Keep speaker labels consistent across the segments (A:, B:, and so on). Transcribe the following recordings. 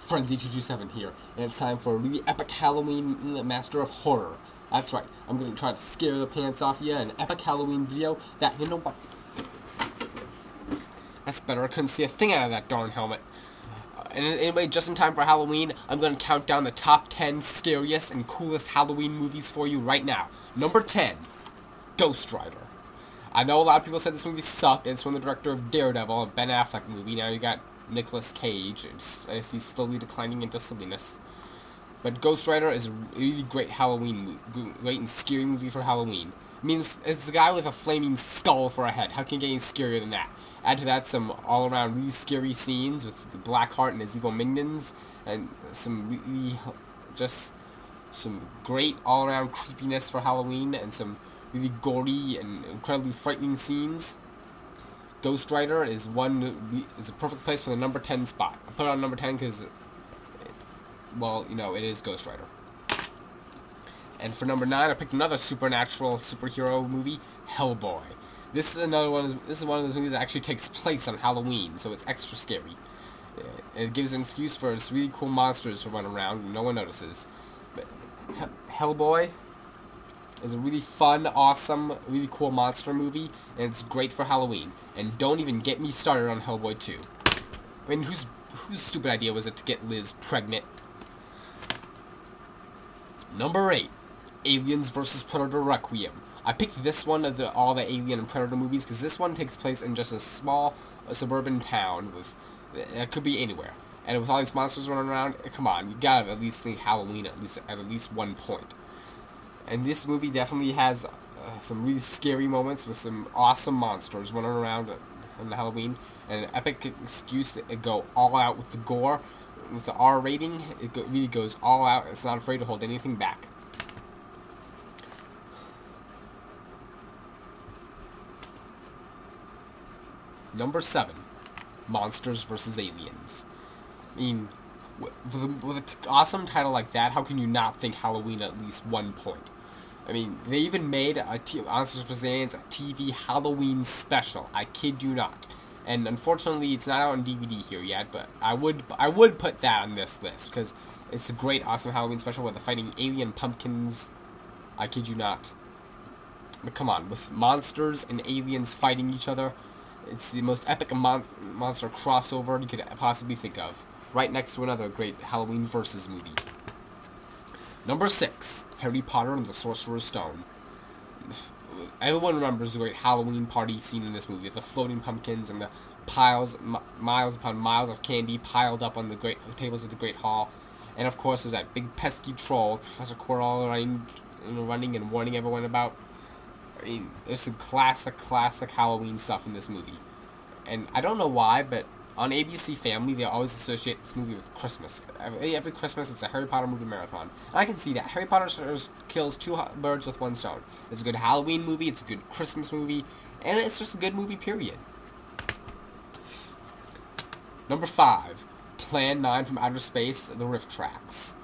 A: Frenzy227 here, and it's time for a really epic Halloween Master of Horror. That's right, I'm gonna try to scare the pants off you in an epic Halloween video that, you know what? That's better, I couldn't see a thing out of that darn helmet. And anyway, just in time for Halloween, I'm gonna count down the top 10 scariest and coolest Halloween movies for you right now. Number 10, Ghost Rider. I know a lot of people said this movie sucked, and it's from the director of Daredevil, a Ben Affleck movie. Now you got Nicolas Cage, as he's slowly declining into silliness. But Ghost Rider is a really great great and scary movie for Halloween. I mean, it's a guy with a flaming skull for a head. How can you get any scarier than that? Add to that some all-around really scary scenes with Blackheart and his evil minions, and some really, just some great all-around creepiness for Halloween, and some really gory and incredibly frightening scenes. Ghost Rider is a perfect place for the number 10 spot. I put it on number 10 because, well, you know, it is Ghost Rider. And for number 9, I picked another supernatural superhero movie, Hellboy. This is another one. This is one of those movies that actually takes place on Halloween, so it's extra scary. It gives an excuse for its really cool monsters to run around and no one notices. But Hellboy is a really fun, awesome, really cool monster movie, and it's great for Halloween. And don't even get me started on Hellboy 2. I mean, whose stupid idea was it to get Liz pregnant? Number 8, Aliens vs. Predator Requiem. I picked this one of all the Alien and Predator movies because this one takes place in just a small suburban town with, it could be anywhere. And with all these monsters running around, come on, you gotta at least think Halloween at least one point. And this movie definitely has some really scary moments with some awesome monsters running around on Halloween, and an epic excuse to go all out with the gore. With the R rating, it really goes all out. It's not afraid to hold anything back. Number 7, Monsters vs. Aliens. I mean, with an awesome title like that, how can you not think Halloween at least one point? I mean, they even made Monsters vs. Aliens a TV Halloween special. I kid you not. And unfortunately, it's not out on DVD here yet, but I would put that on this list because it's a great, awesome Halloween special where they're fighting alien pumpkins. I kid you not. But come on, with monsters and aliens fighting each other, it's the most epic monster crossover you could possibly think of. Right next to another great Halloween Versus movie. Number 6, Harry Potter and the Sorcerer's Stone. Everyone remembers the great Halloween party scene in this movie with the floating pumpkins and the miles upon miles of candy piled up on the great tables of the Great Hall. And of course, there's that big pesky troll, Professor Quirrell, running and warning everyone about. I mean, there's some classic Halloween stuff in this movie. And I don't know why, but on ABC Family, they always associate this movie with Christmas. Every Christmas, it's a Harry Potter movie marathon. And I can see that. Harry Potter kills 2 birds with 1 stone. It's a good Halloween movie, it's a good Christmas movie, and it's just a good movie, period. Number 5, Plan 9 from Outer Space, The RiffTrax.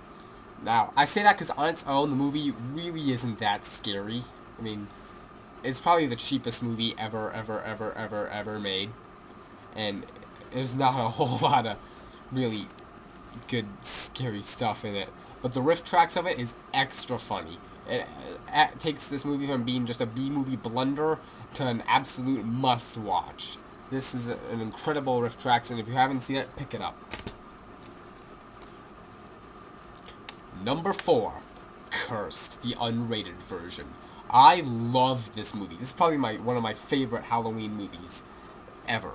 A: Now, I say that because on its own, the movie really isn't that scary. I mean, it's probably the cheapest movie ever made. And there's not a whole lot of really good, scary stuff in it. But the RiffTrax of it is extra funny. It takes this movie from being just a B-movie blunder to an absolute must-watch. This is an incredible RiffTrax, and if you haven't seen it, pick it up. Number 4, Cursed, the unrated version. I love this movie. This is probably one of my favorite Halloween movies ever.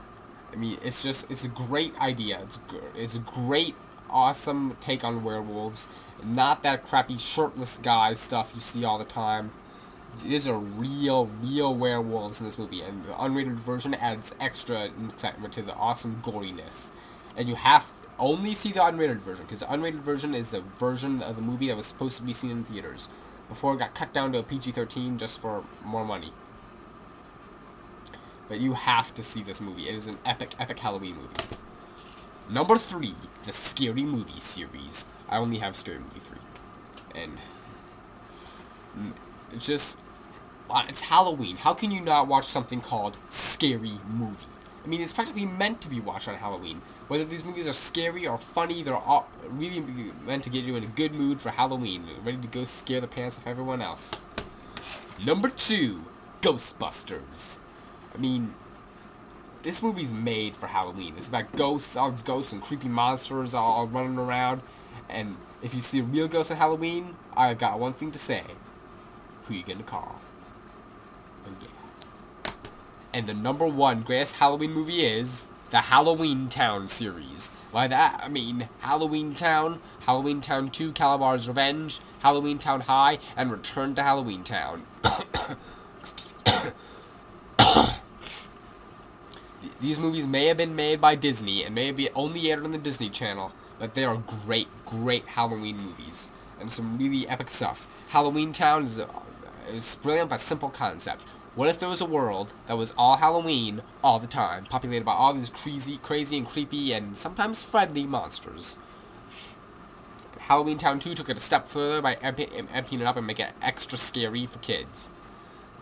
A: I mean, it's a great idea. It's a great, awesome take on werewolves. Not that crappy shirtless guy stuff you see all the time. These are real werewolves in this movie, and the unrated version adds extra excitement to the awesome goriness. And you have to only see the unrated version, because the unrated version is the version of the movie that was supposed to be seen in theaters, before it got cut down to a PG-13 just for more money. But you have to see this movie. It is an epic Halloween movie. Number 3, the Scary Movie series. I only have Scary Movie 3. And it's Halloween. How can you not watch something called Scary Movie? I mean, it's practically meant to be watched on Halloween. Whether these movies are scary or funny, they're all really meant to get you in a good mood for Halloween, ready to go scare the pants off everyone else. Number 2, Ghostbusters. I mean, this movie's made for Halloween. It's about ghosts, all these ghosts and creepy monsters all running around. And if you see a real ghost on Halloween, I got one thing to say. Who you gonna call? And yeah. And the number 1 greatest Halloween movie is the Halloween Town series. By that, I mean Halloween Town 2, Calabar's Revenge, Halloween Town High, and Return to Halloween Town. These movies may have been made by Disney and may be only aired on the Disney Channel, but they are great, great Halloween movies and some really epic stuff. Halloween Town is brilliant but simple concept. What if there was a world that was all Halloween all the time, populated by all these crazy and creepy and sometimes friendly monsters? Halloween Town 2 took it a step further by emptying it up and making it extra scary for kids,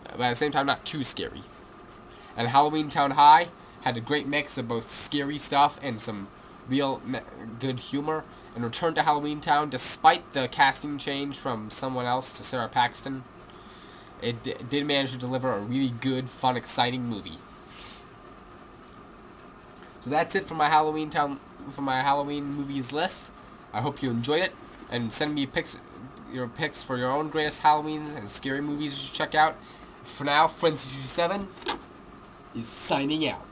A: but at the same time not too scary. And Halloween Town High had a great mix of both scary stuff and some real good humor. And Return to Halloween Town, despite the casting change from someone else to Sarah Paxton, it did manage to deliver a really good, fun, exciting movie. So that's it for my Halloween movies list. I hope you enjoyed it, and send me your picks for your own greatest Halloween and scary movies you should check out. For now, Friends 7 is signing out.